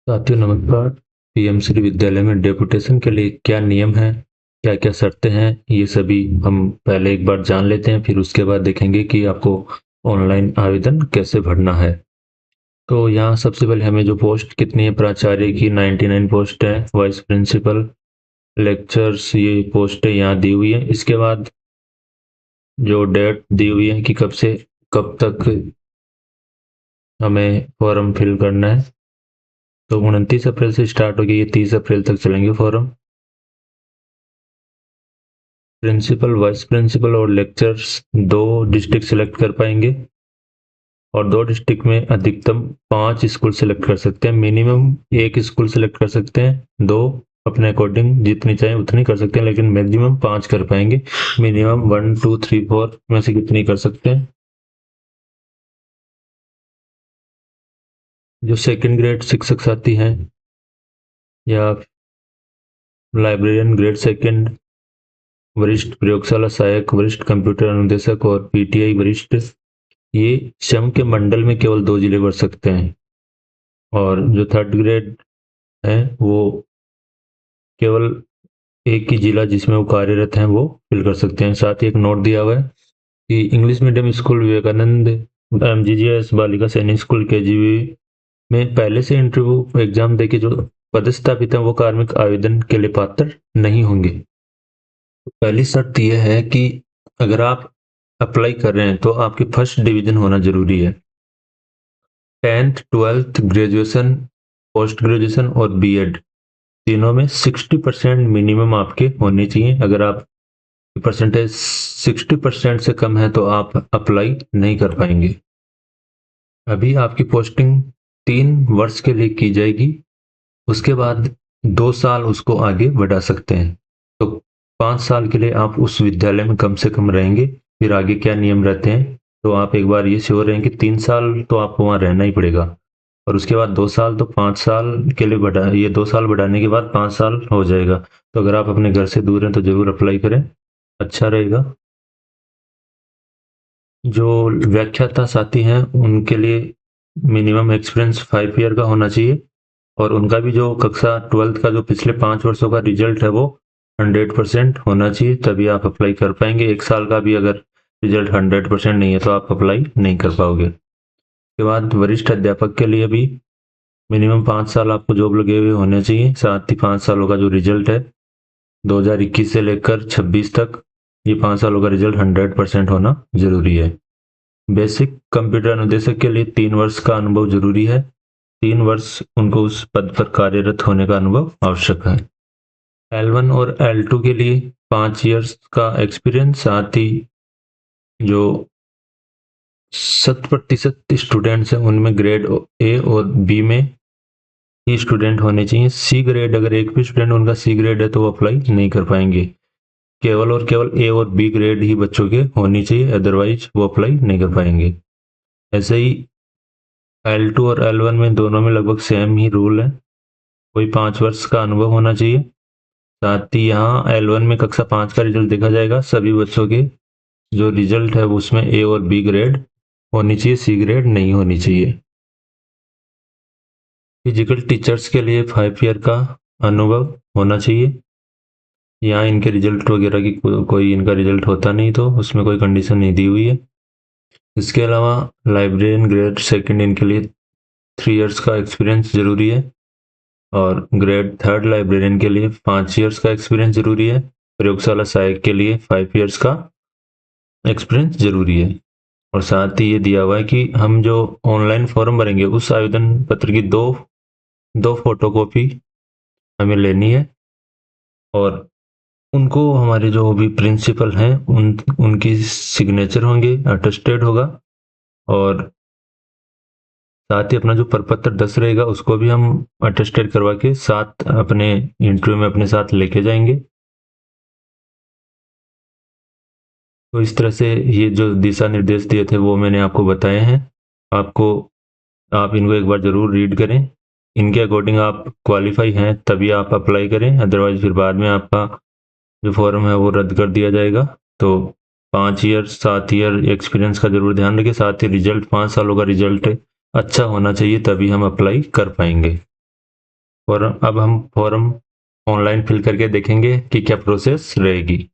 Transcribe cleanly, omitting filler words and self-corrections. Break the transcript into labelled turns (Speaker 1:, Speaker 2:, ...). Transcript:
Speaker 1: साथियों नमस्कार। पीएम श्री विद्यालय में डेपुटेशन के लिए क्या नियम हैं, क्या क्या शर्तें हैं, ये सभी हम पहले एक बार जान लेते हैं, फिर उसके बाद देखेंगे कि आपको ऑनलाइन आवेदन कैसे भरना है। तो यहाँ सबसे पहले हमें जो पोस्ट कितनी है, प्राचार्य की 99 पोस्ट है, वाइस प्रिंसिपल, लेक्चर्स ये पोस्ट है यहाँ दी हुई है। इसके बाद जो डेट दी हुई है कि कब से कब तक हमें फॉर्म फिल करना है, तो 29 अप्रैल से स्टार्ट होगी, ये 30 अप्रैल तक चलेंगे फॉर्म। प्रिंसिपल, वाइस प्रिंसिपल और लेक्चर्स 2 डिस्ट्रिक्ट सेलेक्ट कर पाएंगे और 2 डिस्ट्रिक्ट में अधिकतम 5 स्कूल सेलेक्ट कर सकते हैं। मिनिमम 1 स्कूल सेलेक्ट कर सकते हैं, 2 अपने अकॉर्डिंग जितनी चाहे उतनी कर सकते हैं, लेकिन मैक्सिमम 5 कर पाएंगे। मिनिमम 1 2 3 4 में से कितनी कर सकते हैं। जो सेकंड ग्रेड शिक्षक साथी हैं या लाइब्रेरियन ग्रेड सेकंड, वरिष्ठ प्रयोगशाला सहायक, वरिष्ठ कंप्यूटर अनुदेशक और पीटीआई वरिष्ठ, ये श्रम के मंडल में केवल 2 जिले भर सकते हैं। और जो थर्ड ग्रेड है वो केवल एक ही जिला जिसमें वो कार्यरत हैं वो फिल कर सकते हैं। साथ ही एक नोट दिया हुआ है कि इंग्लिश मीडियम स्कूल विवेकानंद एमजीजीएस बालिका सैनिक स्कूल केजीबी में पहले से इंटरव्यू एग्जाम देके जो पदस्थापित हैं वो कार्मिक आवेदन के लिए पात्र नहीं होंगे। पहली शर्त यह है कि अगर आप अप्लाई कर रहे हैं तो आपकी फर्स्ट डिवीजन होना जरूरी है। 10th 12th graduation, post graduation और बीएड तीनों में 60% मिनिमम आपके होने चाहिए। अगर आप परसेंटेज 60% से कम है तो आप अप्लाई नहीं कर पाएंगे। अभी आपकी पोस्टिंग 3 वर्ष के लिए की जाएगी, उसके बाद 2 साल उसको आगे बढ़ा सकते हैं। तो 5 साल के लिए आप उस विद्यालय में कम से कम रहेंगे। फिर आगे क्या नियम रहते हैं तो आप एक बार ये श्योर रहें कि 3 साल तो आपको वहाँ रहना ही पड़ेगा और उसके बाद 2 साल, तो 5 साल के लिए बढ़ा, ये 2 साल बढ़ाने के बाद 5 साल हो जाएगा। तो अगर आप अपने घर से दूर हैं तो जरूर अप्लाई करें, अच्छा रहेगा। जो व्याख्याता साथी हैं उनके लिए मिनिमम एक्सपीरियंस 5 ईयर का होना चाहिए और उनका भी जो कक्षा 12th का जो पिछले 5 वर्षों का रिजल्ट है वो 100% होना चाहिए, तभी आप अप्लाई कर पाएंगे। 1 साल का भी अगर रिजल्ट 100% नहीं है तो आप अप्लाई नहीं कर पाओगे। उसके बाद वरिष्ठ अध्यापक के लिए भी मिनिमम 5 साल आपको जॉब लगे हुए होने चाहिए। साथ ही 5 सालों का जो रिजल्ट है 2021 से लेकर 26 तक, ये 5 सालों का रिजल्ट 100% होना जरूरी है। बेसिक कंप्यूटर अनुदेशक के लिए 3 वर्ष का अनुभव जरूरी है। 3 वर्ष उनको उस पद पर कार्यरत होने का अनुभव आवश्यक है। L1 और L2 के लिए 5 ईयर्स का एक्सपीरियंस, साथ ही जो 100% स्टूडेंट्स हैं उनमें ग्रेड ए और बी में ही स्टूडेंट होने चाहिए। सी ग्रेड, अगर एक भी स्टूडेंट उनका सी ग्रेड है तो वो अप्लाई नहीं कर पाएंगे। केवल और केवल ए और बी ग्रेड ही बच्चों के होनी चाहिए, अदरवाइज वो अप्लाई नहीं कर पाएंगे। ऐसे ही L2 और L1 में दोनों में लगभग सेम ही रूल है, कोई 5 वर्ष का अनुभव होना चाहिए। साथ ही यहाँ L1 में कक्षा 5 का रिजल्ट देखा जाएगा, सभी बच्चों के जो रिजल्ट है उसमें ए और बी ग्रेड होनी चाहिए, सी ग्रेड नहीं होनी चाहिए। फिजिकल टीचर्स के लिए 5 ईयर का अनुभव होना चाहिए। यहाँ इनके रिजल्ट वगैरह की कोई इनका रिजल्ट होता नहीं तो उसमें कोई कंडीशन नहीं दी हुई है। इसके अलावा लाइब्रेरियन ग्रेड सेकंड, इनके लिए 3 ईयर्स का एक्सपीरियंस जरूरी है और ग्रेड थर्ड लाइब्रेरियन के लिए 5 ईयर्स का एक्सपीरियंस जरूरी है। प्रयोगशाला सहायक के लिए 5 ईयर्स का एक्सपीरियंस जरूरी है। और साथ ही ये दिया हुआ है कि हम जो ऑनलाइन फॉर्म भरेंगे उस आवेदन पत्र की दो फोटोकॉपी हमें लेनी है और उनको हमारे जो भी प्रिंसिपल हैं उनकी सिग्नेचर होंगे, अटेस्टेड होगा। और साथ ही अपना जो प्रपत्र 10 रहेगा उसको भी हम अटेस्टेड करवा के साथ अपने इंटरव्यू में अपने साथ लेके जाएंगे। तो इस तरह से ये जो दिशा निर्देश दिए थे वो मैंने आपको बताए हैं। आप इनको एक बार जरूर रीड करें, इनके अकॉर्डिंग आप क्वालिफाई हैं तभी आप अप्लाई करें, अदरवाइज फिर बाद में आपका जो फॉर्म है वो रद्द कर दिया जाएगा। तो 5 ईयर 7 ईयर एक्सपीरियंस का जरूर ध्यान रखें, साथ ही रिजल्ट 5 सालों का रिजल्ट अच्छा होना चाहिए तभी हम अप्लाई कर पाएंगे। और अब हम फॉर्म ऑनलाइन फिल करके देखेंगे कि क्या प्रोसेस रहेगी।